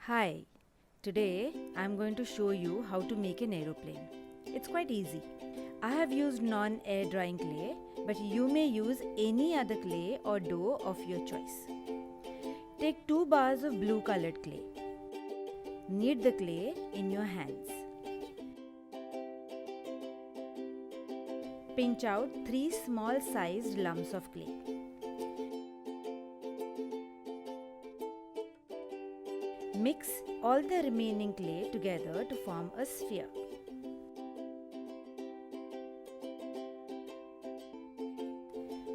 Hi, today I'm going to show you how to make an aeroplane. It's quite easy. I have used non-air drying clay, but you may use any other clay or dough of your choice. Take 2 bars of blue colored clay. Knead the clay in your hands. Pinch out 3 small sized lumps of clay. Mix all the remaining clay together to form a sphere.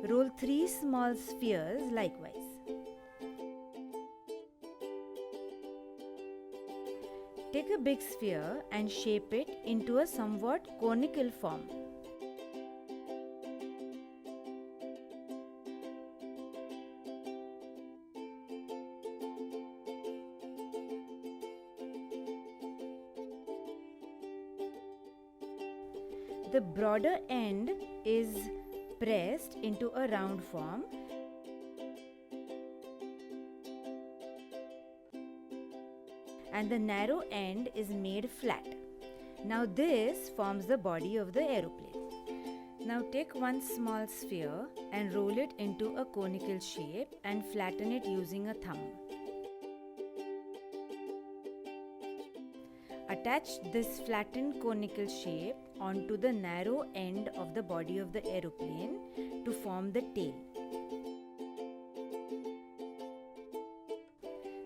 Roll 3 small spheres likewise. Take a big sphere and shape it into a somewhat conical form. The broader end is pressed into a round form and the narrow end is made flat. Now this forms the body of the aeroplane. Now take one small sphere and roll it into a conical shape and flatten it using a thumb. Attach this flattened conical shape onto the narrow end of the body of the aeroplane to form the tail.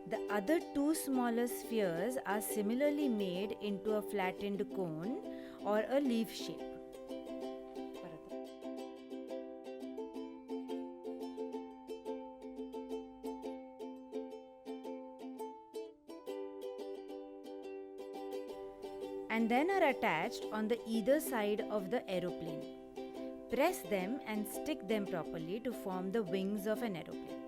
The other 2 smaller spheres are similarly made into a flattened cone or a leaf shape. And then are attached on the either side of the aeroplane. Press them and stick them properly to form the wings of an aeroplane.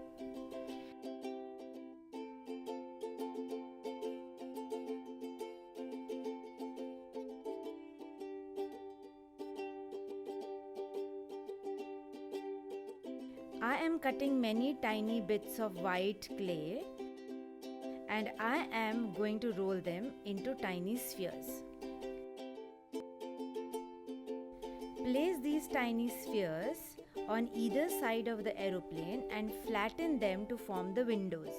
I am cutting many tiny bits of white clay and I am going to roll them into tiny spheres. Place these tiny spheres on either side of the aeroplane and flatten them to form the windows.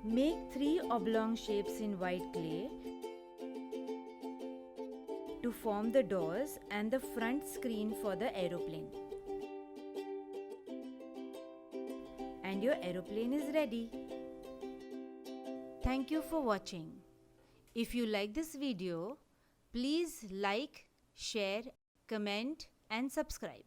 Make 3 oblong shapes in white clay to form the doors and the front screen for the aeroplane. And your aeroplane is ready. Thank you for watching. If you like this video, please like, share, comment and subscribe.